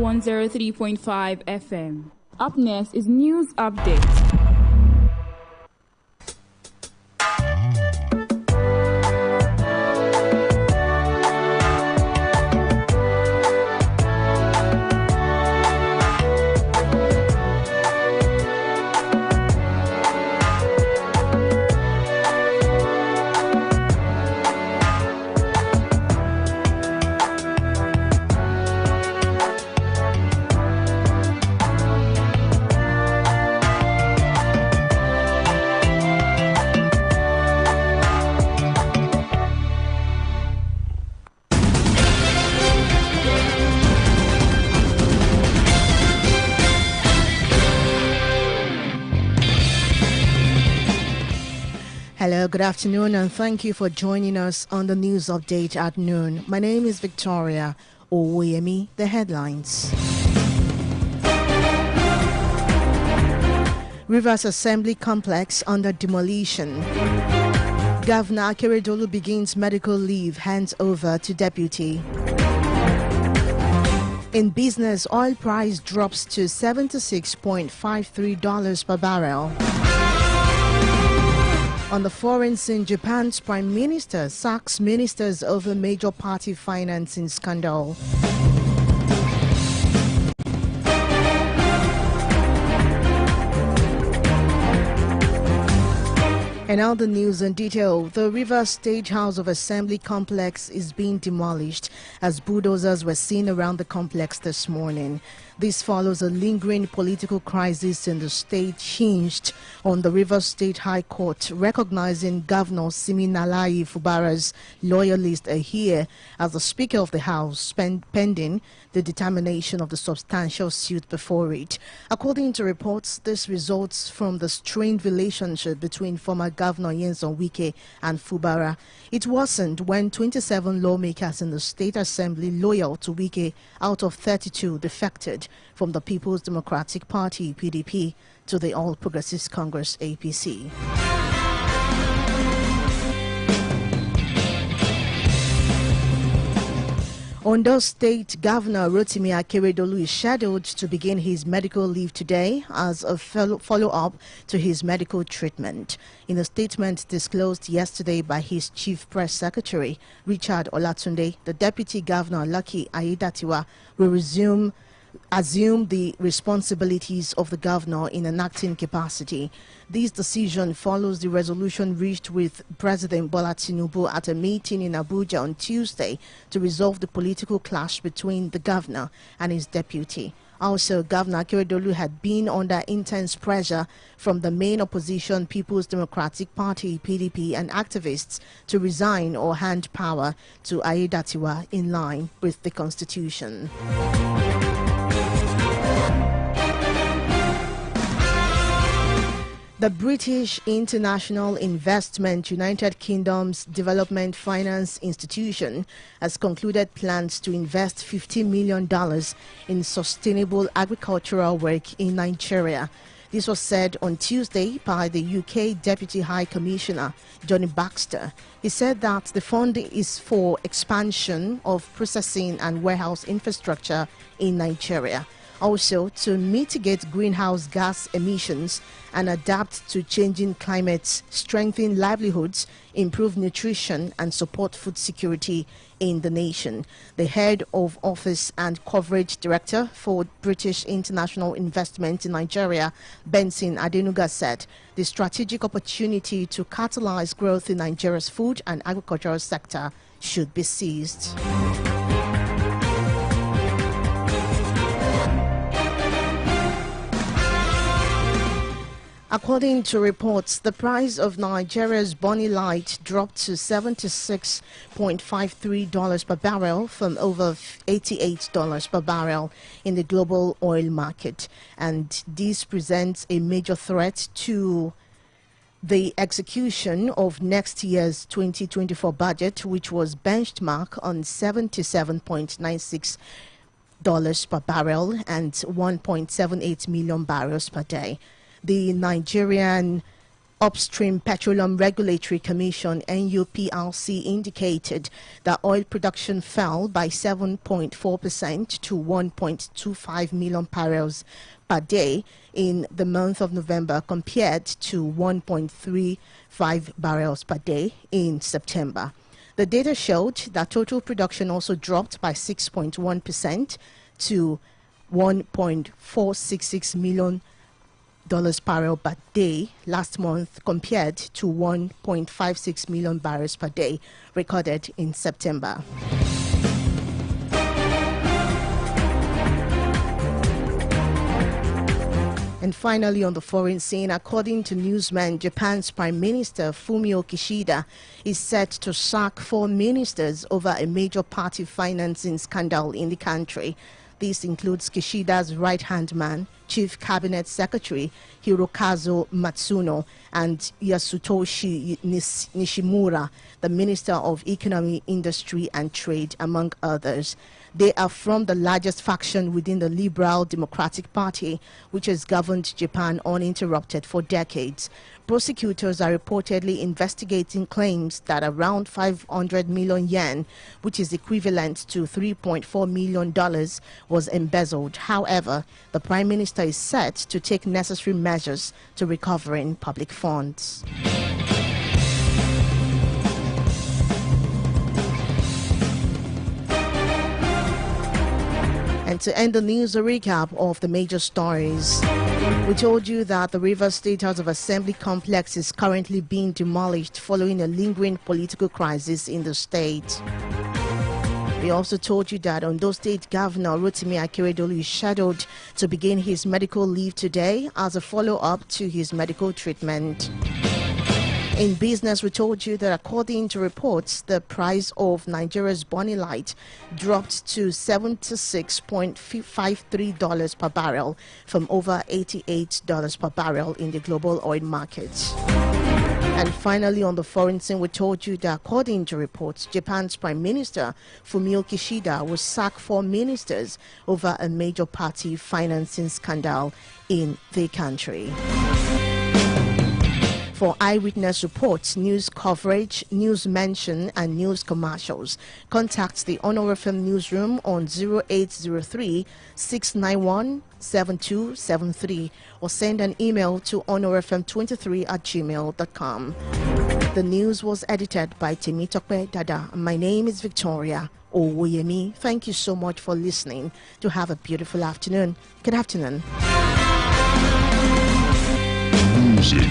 103.5 FM. Up next is News Update. Hello, good afternoon, and thank you for joining us on the news update at noon. My name is Victoria Owoyemi. The headlines. Rivers Assembly Complex under demolition. Governor Akeredolu begins medical leave, hands over to deputy. In business, oil price drops to $76.53 per barrel. On the foreign scene, Japan's Prime Minister sacks ministers over major party financing scandal. And now the news in detail. The Rivers State House of Assembly complex is being demolished as bulldozers were seen around the complex this morning. This follows a lingering political crisis in the state hinged on the Rivers State High Court recognizing Governor Siminalayi Fubara's loyalists here as the Speaker of the House pending the determination of the substantial suit before it. According to reports, this results from the strained relationship between former Governor Nyesom Wike and Fubara. It worsened when 27 lawmakers in the State Assembly loyal to Wike out of 32 defected from the People's Democratic Party (PDP) to the All Progressives Congress (APC). Ondo State Governor Rotimi Akeredolu is scheduled to begin his medical leave today as a follow-up to his medical treatment. In a statement disclosed yesterday by his Chief Press Secretary, Richard Olatunde, the Deputy Governor Lucky Aiyedatiwa will assume the responsibilities of the governor in an acting capacity. This decision follows the resolution reached with President Bola Tinubu at a meeting in Abuja on Tuesday to resolve the political clash between the governor and his deputy. Also, Governor Akeredolu had been under intense pressure from the main opposition People's Democratic Party (PDP) and activists to resign or hand power to Aiyedatiwa in line with the constitution. The British International Investment United Kingdom's Development Finance Institution has concluded plans to invest $50 million in sustainable agricultural work in Nigeria. This was said on Tuesday by the UK Deputy High Commissioner, Johnny Baxter. He said that the funding is for expansion of processing and warehouse infrastructure in Nigeria. Also, to mitigate greenhouse gas emissions and adapt to changing climates, strengthen livelihoods, improve nutrition, and support food security in the nation. The head of office and coverage director for British International Investment in Nigeria, Benson Adenuga, said the strategic opportunity to catalyze growth in Nigeria's food and agricultural sector should be seized. According to reports, the price of Nigeria's Bonny Light dropped to $76.53 per barrel from over $88 per barrel in the global oil market. And this presents a major threat to the execution of next year's 2024 budget, which was benchmarked on $77.96 per barrel and 1.78 million barrels per day. The Nigerian Upstream Petroleum Regulatory Commission (NUPRC) indicated that oil production fell by 7.4% to 1.25 million barrels per day in the month of November compared to 1.35 barrels per day in September. The data showed that total production also dropped by 6.1% to $1.466 million barrel per day last month compared to 1.56 million barrels per day recorded in September. And finally, on the foreign scene, according to newsmen, Japan's Prime Minister Fumio Kishida is set to sack 4 ministers over a major party financing scandal in the country. This includes Kishida's right-hand man, Chief Cabinet Secretary Hirokazu Matsuno, and Yasutoshi Nishimura, the Minister of Economy, Industry and Trade, among others. They are from the largest faction within the Liberal Democratic Party, which has governed Japan uninterrupted for decades. Prosecutors are reportedly investigating claims that around 500 million yen, which is equivalent to $3.4 million, was embezzled. However, the Prime Minister is set to take necessary measures to recovering public funds. And to end the news, a recap of the major stories. We told you that the Rivers State House of Assembly complex is currently being demolished following a lingering political crisis in the state. We also told you that Ondo State Governor Rotimi Akeredolu is scheduled to begin his medical leave today as a follow-up to his medical treatment. In business, we told you that according to reports, the price of Nigeria's Bonny Light dropped to $76.53 per barrel from over $88 per barrel in the global oil market. And finally, on the foreign scene, we told you that according to reports, Japan's Prime Minister Fumio Kishida will sack 4 ministers over a major party financing scandal in the country. For eyewitness reports, news coverage, news mention, and news commercials, contact the Honor FM newsroom on 0803-691-7273 or send an email to honorfm23@gmail.com. The news was edited by Temitope Dada. My name is Victoria Owoyemi. Thank you so much for listening. To have a beautiful afternoon. Good afternoon. Music.